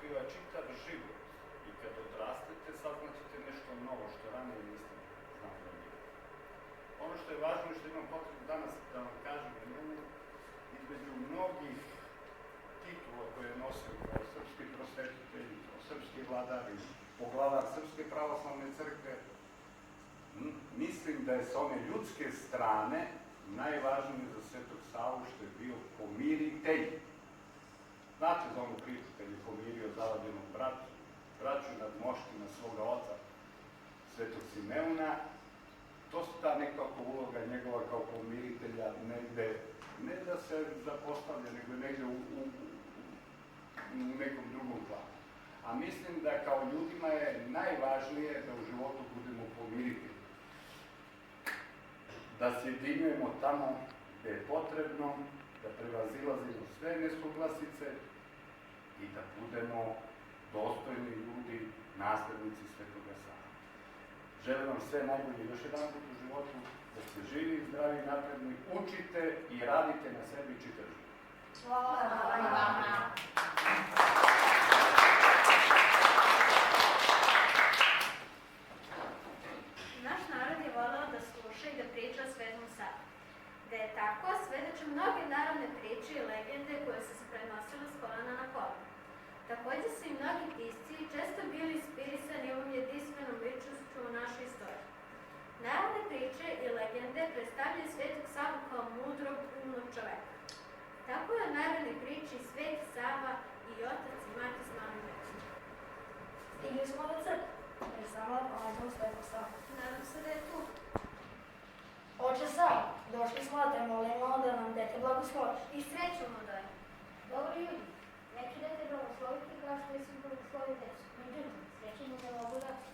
pokriva čitav život. I kad odrastete, saznaćete nešto novo što ranije niste znali o njegu. Ono što je važno i što imam potrebu danas da vam kažem, između mnogih titula koje je nosio kao srpski prosvetitelj, kao srpski vladar i poglavar Srpske pravoslavne crkve, mislim da je sa one ljudske strane najvažnije za Svetog Savu što je bio pomiritelj. Znate za onu priču kad je pomirio zavađenog braću nad moštima svoga oca, Svetog Simeuna. To su ta nekako uloga njegova kao pomiritelja negde, ne da se zapostavlja, nego negde u nekom drugom planu. A mislim da kao ljudima je najvažnije da u životu budemo pomiritelji. Da sjedinjujemo tamo gde je potrebno, da prevazilazimo sve nesuglasice i da budemo dostojni ljudi, naslednici Svetoga Sava. Želim vam sve najbolje još jedan put u životu, da ste živi, zdravi, napredni, učite i radite na sebi čitav život. Hvala vama! Naš narod je voleo da sluša i da priča o Svetom Savi. Da je tako, svedoče mnoge narodne priče i legende koje su se prenosile s kolena na koleno. Takođe su i mnogi pisci često bili inspirisani ovom jedinstvenom ličnošću u našoj istoriji. Narodne priče i legende predstavljaju Svetog Savu kao mudrog, umnog čoveka. Tako je u narodnoj priči Sveti Sava i otac i mati Slavni Večni. Stigli smo do crkve, jer samo pođemo Svetog Savu. Nadam se da je tu. Oče Sava, došli smo da te molimo da nam dete blagosloviš. I sreću mu daj. Dobri ljudi, neću da te blagosloviti kao što sam blagoslovio decu. Međutim, sreću mu ne mogu dati.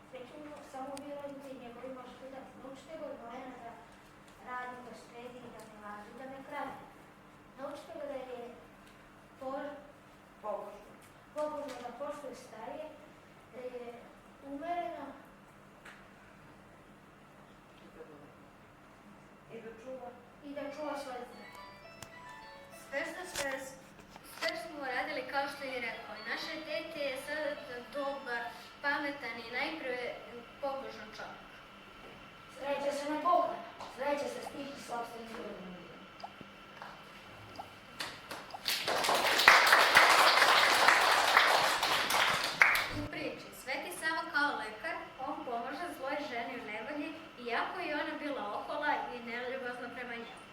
Sreću mu samo vi rodite i njegovi možete dati. Naučite ga od mene da radi, da štedi, da ne laži, da ne krade. Naučite ga da je pobožno, da poštuje starije, da je umereno i da čuva svoje zdrave. Sve smo uradili kao što je rekao. Naše dete je sada dobar, pametan i najprve pobožan čovjek. Sreće se ne pogleda, sreće se stići sopstvenim ljudima. U priči, Sveti Sava kao lekar, on pomaže zloj ženi u nevolji, iako je ona bila ohola i neljubazna prema njemu.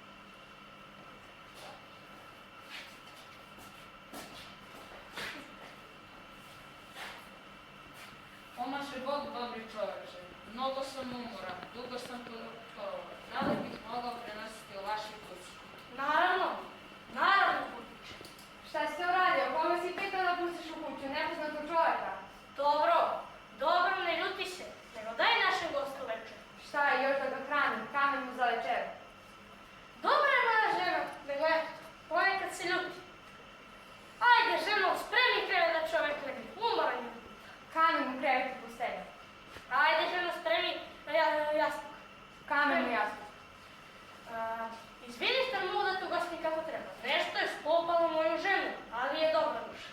Pomaže Bog, dobri čoveče. Mnogo sam umoran, dugo sam putovao. Da li bih mogao prenositi u vašoj kući? Naravno putiče. Šta si se uradio? Kome si pitao da pustiš u kuću nepoznatog čovjeka? Dobro, ne ljuti se, nego daj našem gostu večer. Šta je još da ga hranim? Kamen mu za večeru. Dobra je moja žena, nego eto, ponekad se ljuti. Ajde, ženo, spremi krevet da čovjek legne, umoran je. Kamen mu krevet u postelju. Ajde, ženo, spremi jastuk. Kamen mu jasno. Izvini što mu da tu gosti kako treba. Nešto je spopalo moju ženu, ali je dobra duša.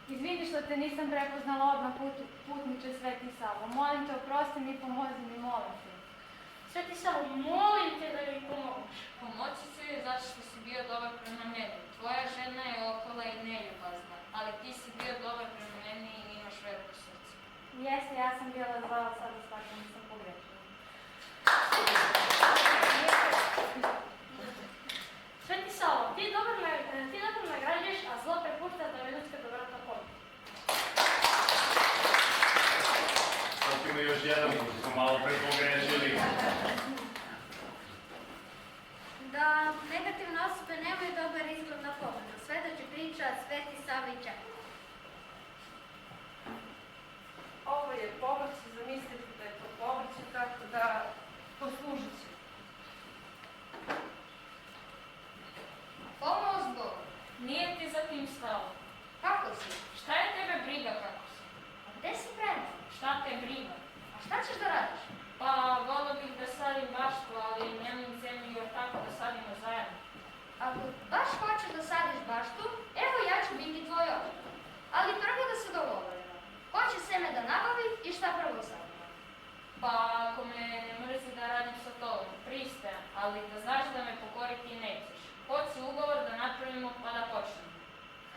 Izvini što te nisam prepoznala odmah putniče Sveti Savo. Molim te, oprosti mi, pomozi mi, molim te. Sveti Savo, molim te da mi pomoć. Pomoći ću joj zato što si bio dobar prema meni. Tvoja žena je okola i neljubazna, ali ti si bio dobar prema meni i imaš veliko srce. Jeste, ja sam bila zvala, sada shvatim da sam pogrešila. Sveti Savo, ti dobro nagrađuješ, a zlo prepuštaš da me ljudska dobrota pobedi. Sad ima još jedan, koji smo malo pre pogrešili. Da negativne osobe nemaju dobar izgled na pogled. Svedoči priča Sveti Sava i Čelik. Ovo je povrće, zamislite da je to povrće, tako da poslužit će. Pomoz Bog, nije ti za tim stalo. Kako si? Šta je tebe briga kako si? A gde si prema? Šta te briga? A šta ćeš da radiš? Pa, volio bih da sadim baštu, ali nemam zemlju jer tako da sadimo zajedno. Ako baš hoćeš da sadiš baštu, evo ja ću biti Ali prvo da se dogovorimo. Ko će seme da nabavi i šta prvo sadimo? Pa ako me ne mrzi da radim sa tobom, pristajem, ali da znaš da me pokoriti nećeš. Hoću ugovor da napravimo pa da počnemo.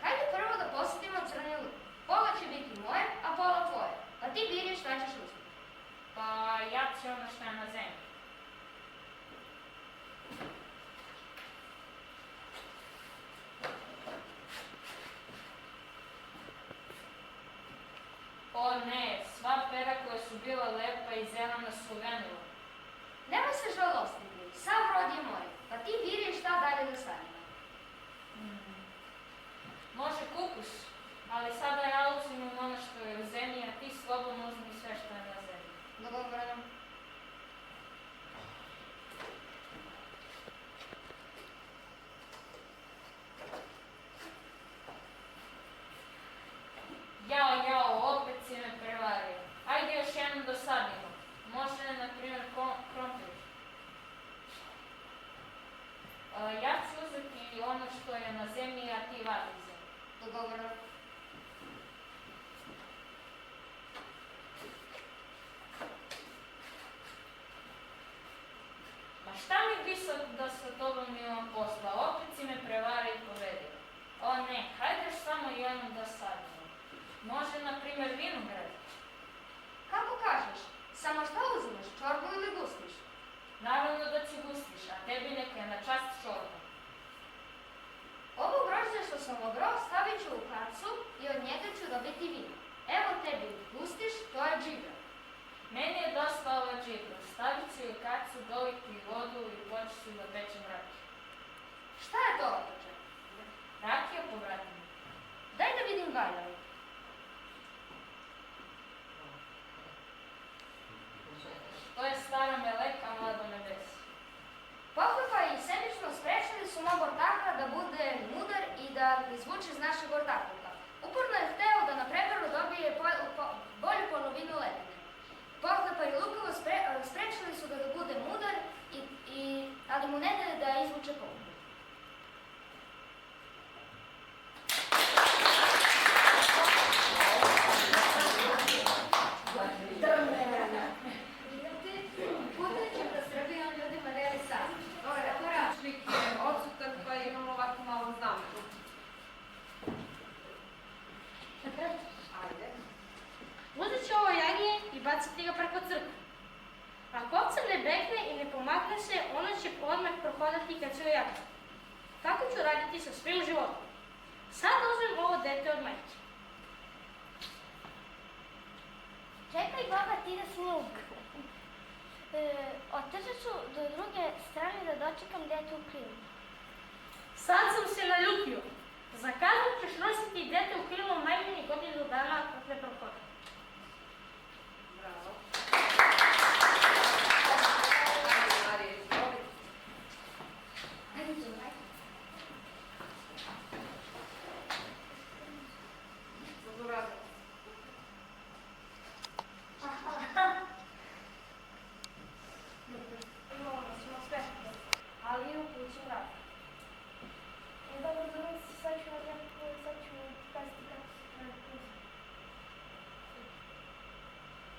Hajde prvo da posjetimo Crni luk. Pola će biti moje, a pola tvoje. Pa ti biri šta ćeš uspjeti. Pa ja ću ono što je na zemlji. O ne, sva pera koja su bila lepa i zelena su venula. Nemoj se žalostiti, sav rod je moj, pa ti biri šta dalje da sadimo. Može kukuš, ali sada ja uzimam ono što je u zemlji, a ti slobodno uzmi sve što je na zemlji. Dogovoreno. Jao, opet si me prevario. Ajde još jednom da sadimo. Može, na primjer, krompir. Ja ću uzeti ono što je na zemlji, a ti vadi zemlju. Dogovoreno. Ma šta mi bi sad da sa tobom imam posla? Opet si me prevario i povedio. O ne, hajde još samo jednom da sadimo. Može, na primjer, vinograd. Kako kažeš? Samo šta uzimaš, čorbu ili gustiš? Naravno da ću gustiš, a tebi neka je na čast čorba. Ovo grožđe što sam obrao stavit ću u kacu i od njega ću dobiti vino. Evo tebi, gustiš, to je džigra. Meni je dosta ova džibra. Stavit ću u kacu, doliti vodu i počet ću da pečem rakiju. Šta je to, otače? Rakija povratim. Daj da vidim valjavu. To je stara meleka, mlado nebesi. Pohlepa i semično sprečili su mog ortaka da bude mudar i da izvuče iz našeg ortakuka. Uporno je hteo da na prevaru dobije bolju polovinu letine. Pohlepa i Lukovo sprečili su ga da bude mudar, ali mu ne dade da izvuče polovinu. Putujući kroz Srbiju, on ljudima deli sad. Učnik je odsutan, pa imamo ovako malo znamku. Ajde. Uzet ću ovo jagnje i baciti ga preko crkve. Ako ovca ne bekne i ne pomakne se, ona će odmah prohodati kad se ojavi. Tako ću raditi sa svim životom. Sad uzmem ovo dete od majke. Čekaj, baba, ti da snug. Otežat ću do druge strane da dočekam dete u krilu. Sad sam se naljutio. Za kaznu ćeš nositi dete u krilu najmanje godinu dana dok ne prohodi. Bravo. Marija, izvoli. Ajde, Đuraj. Zaboravila. Imamo smo sve, ali i u kući rad. Dobro, dobro, sad ću pasti kako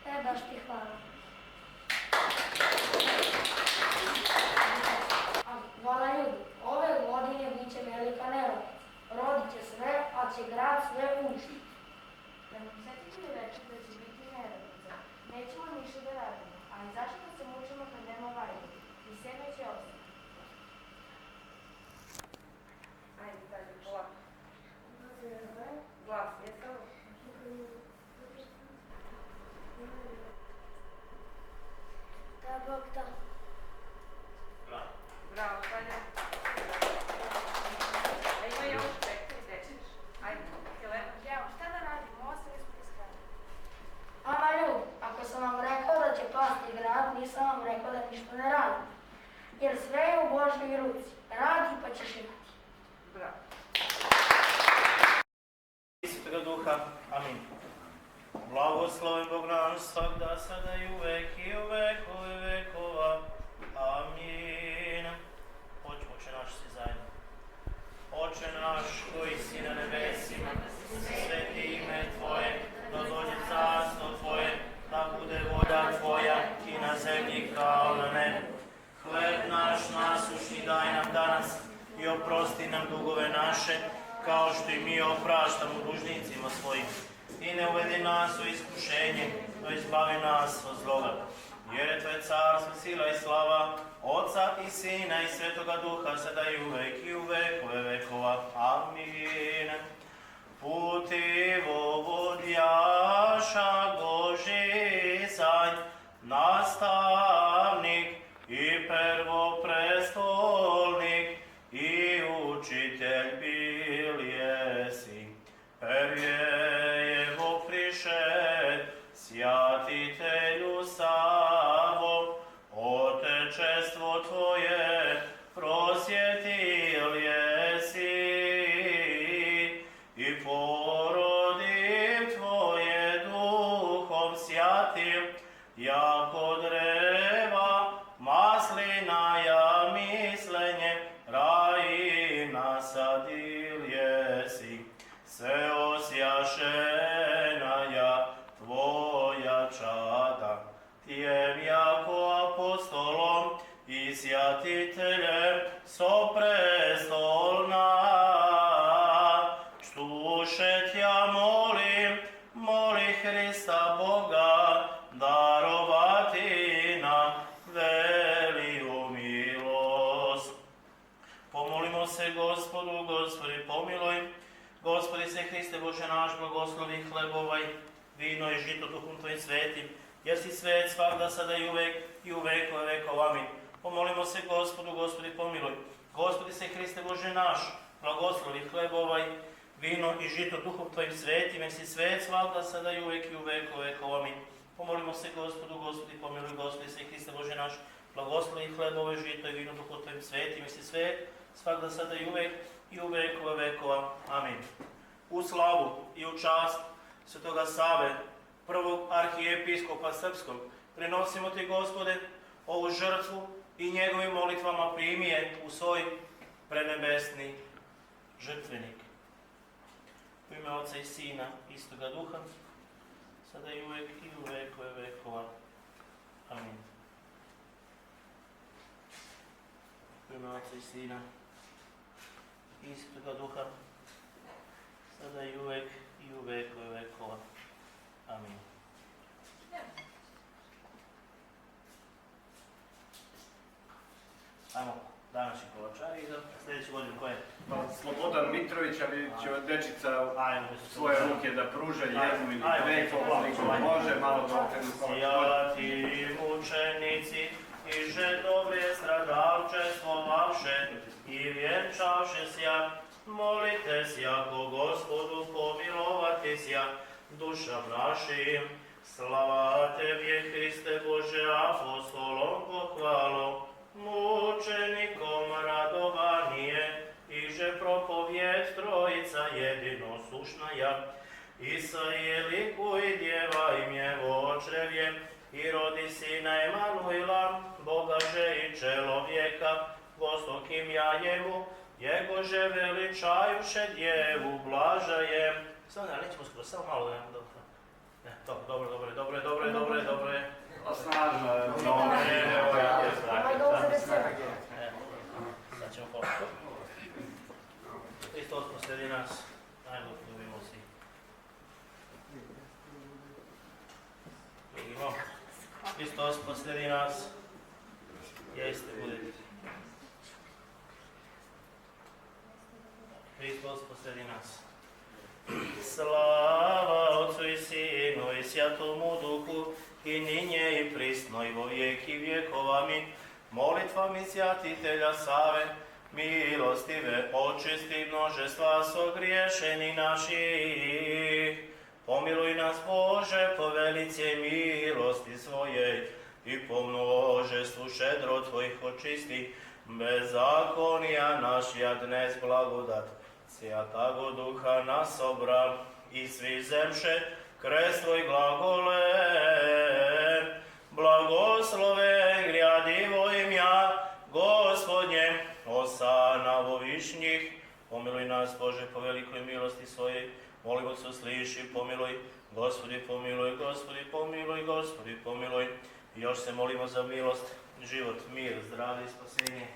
se baš ti hvala. Hvala ljudi, ove godine bit će velika neroda. Rodit će sve, a će grad sve uništiti. Da nam setite mi reći da će biti neradnica. Nećemo ništa da radimo, ali zašto da se mučimo kad nema vajde? I seme će ostati. Ajde, dalje, polako. Glas, jesam? Da, Bog da. Bravo, Tanja. A ima još čekaj, gde ćeš? Ajde, Helena. Evo, šta da radimo? Ostali smo bez grada. Ama ljudi, ako sam vam rekao da će pasti grad, nisam vam rekao da ništa ne radim. Jer sve je u Božjoj ruci. Radi pa ćeš imati. Bravo. Svetoga Duha. Amin. Blagosloven Bog naš svakda, sada i uvek i u vekove vekova. Amin. Oče naš si zajedno. Oče naš koji si na nebesima, sveti daj nam danas i oprosti nam dugove naše, kao što i mi opraštamo dužnicima svojim. I ne uvedi nas u iskušenje, no izbavi nas od zloga. Jer je Tvoje carstvo, sila i slava, Oca i Sina i Svetoga Duha, sada i uvek i u vekove vekova. Amin. Putivo vodjaša Boži sanj, nastavnik i prvoprestolnik i učitelj bil jesi. Perjevo prišed, sjatitelju Savo, Otečestvo Tvoje prosjetil jesi i porodim Tvoje duhom sjatim, jako dreva maslina ja mislenje raji nasadil jesi. Se osjašena ja Tvoja čada, Tijem jako apostolom i sjatiteljem soprestolna. Čtuše Tja moli Hrista Boga, darovati nam veliju milost. Pomolimo se Gospodu, Gospodi pomiluj. Gospodi se Hriste Bože naš, blagoslovi hleb ovaj, vino i žito Duhom Tvojim svetim, jer si svet svagda, sada i u vekove vekova. Amin. Pomolimo se Gospodu, Gospodi pomiluj. Gospodi se Hriste Bože naš, blagoslovi hleb ovaj, vino i žito Duhom Tvojim svetim, jer si svet svagda, sada i u vekove vekova. Amin. Pomolimo se Gospodu, Gospodi pomiluj. Gospodi se Hriste Bože naš, blagoslovi hleb ovaj, žito i vino Duhom Tvojim svetim, jer si svet svagda, sada i u vekove vekova. Amin. U slavu i u čast Svetoga Save, prvog arhijepiskopa srpskog, prinosimo Ti, Gospode, ovu žrtvu i njegovim molitvama primi je u svoj prenebesni žrtvenik. U ime Oca i Sina, istoga Duha, sada i uvek i u vekove vekova. Amin. U ime Oca i Sina, istoga Duha, sada i uvek i u vekove vekova. Amin. Ajmo, današnji kolačari i za sljedeću godinu koje? Pa Slobodan Mitrović, ali će dečica svoje ruke da pruže jednu ili dve, koliko može, malo da okrenu kolač. Sjati mučenici, iže dobre stradalčestvovavše i vjenčavše sja, molite sjako Gospodu pomilovati sja, dušam našim. Slava Tebje, Hriste Bože, apostolom pohvalom, mučenikom radovanije, iže propovjed Trojica jedino sušna ja. Isaije likuj djeva im je očrevje, i rodi sina Emanuila, Boga že i čelovjeka, vostokim jajemu, jegože veličajuše djevu blažajem. Samo ne, nećemo skoro, samo malo da nam dobro. Dobro. Osnažno je. Sad ćemo pošto. Hristos posredi nas, ajmo ljubimo si. Vidimo. Hristos posredi nas, jeste budete. Hristos posredi nas. Slava Otcu i Sinu i Svjatomu Duhu, i ninje i prisno i vo vijeki vjekov. Amin. Molitvami sjatitelja Save, milostive očisti množestva sogriješeni naših. Pomiluj nas, Bože, po velice milosti svojej i po množestvu šedro Tvojih očisti. Bezakonija naš jadnes blagodat, Sjatago Duha nas obra i svi zemše krest Tvoj glagole. Blagosloven grjadivo imja Gospodnje, osana vo višnjih. Pomiluj nas, Bože, po velikoj milosti svojej, molimo se, usliši, pomiluj. Gospodi pomiluj, Gospodi pomiluj, Gospodi pomiluj. I još se molimo za milost, život, mir, zdravlje i spasenje.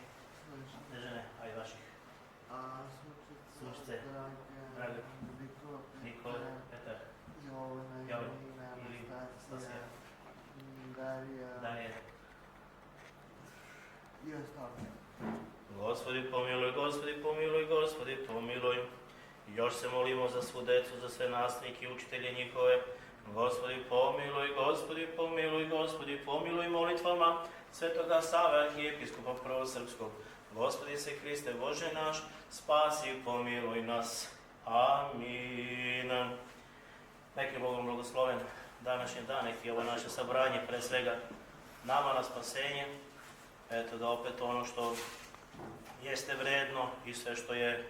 Gospodi pomiluj, Gospodi pomiluj, Gospodi pomiluj. Još se molimo za svu decu, za sve nastavnike i učitelje njihove. Gospodi pomiluj, Gospodi pomiluj, Gospodi pomiluj molitvama Svetoga Save, arhijepiskopa Prvosrpskog. Gospodi se Hriste, Bože naš, spasi i pomiluj nas. Amin. Nek je Bogom blagosloven današnji dan, nek je ovo naše sabranje pre svega nama na spasenje. Eto da opet ono što jeste vredno i sve što je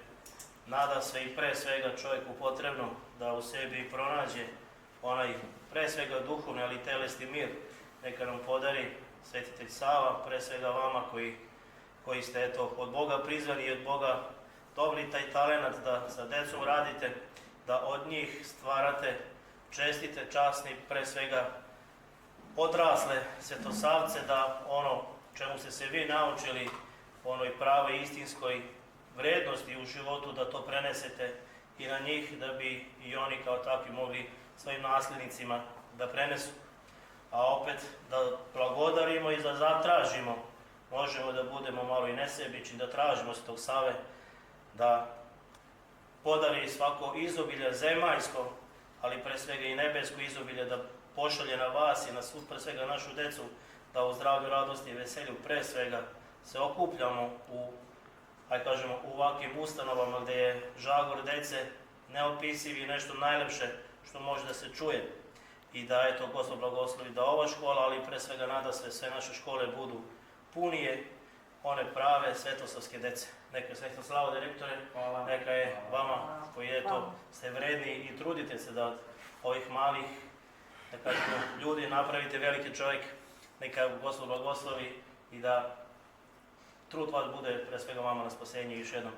nada se i pre svega čovjeku potrebno da u sebi pronađe onaj pre svega duhovni ali i telesni mir. Neka nam podari Svetitelj Sava, pre svega vama koji ste eto od Boga prizvani i od Boga dobili taj talenat da sa decom radite, da od njih stvarate čestite, časni, pre svega odrasle svetosavce, da ono čemu ste se vi naučili, onoj pravoj istinskoj vrednosti u životu, da to prenesete i na njih, da bi i oni kao takvi mogli svojim nasljednicima da prenesu. A opet da blagodarimo i da zatražimo, možemo da budemo malo i nesebični, da tražimo Svetog Save, da podari svako izobilje zemaljsko, ali pre svega i nebesko izobilje, da pošalje na vas i na svu, pre svega našu decu, da u zdravlju, radosti i veselju pre svega se okupljamo u, aj kažemo, u ovakvim ustanovama gdje je žagor dece neopisiv i nešto najlepše što može da se čuje. I da, eto, Gospod blagoslovi da ova škola, ali pre svega nada se sve naše škole budu punije, one prave svetosavske dece. Neka je Sveto slava direktore, neka je vama koji eto ste vredni i trudite se da od ovih malih, da kažemo, ljudi napravite veliki čovjek. Neka Gospod blagoslovi i da trud vas bude pre svega vama na spasenje još jednom.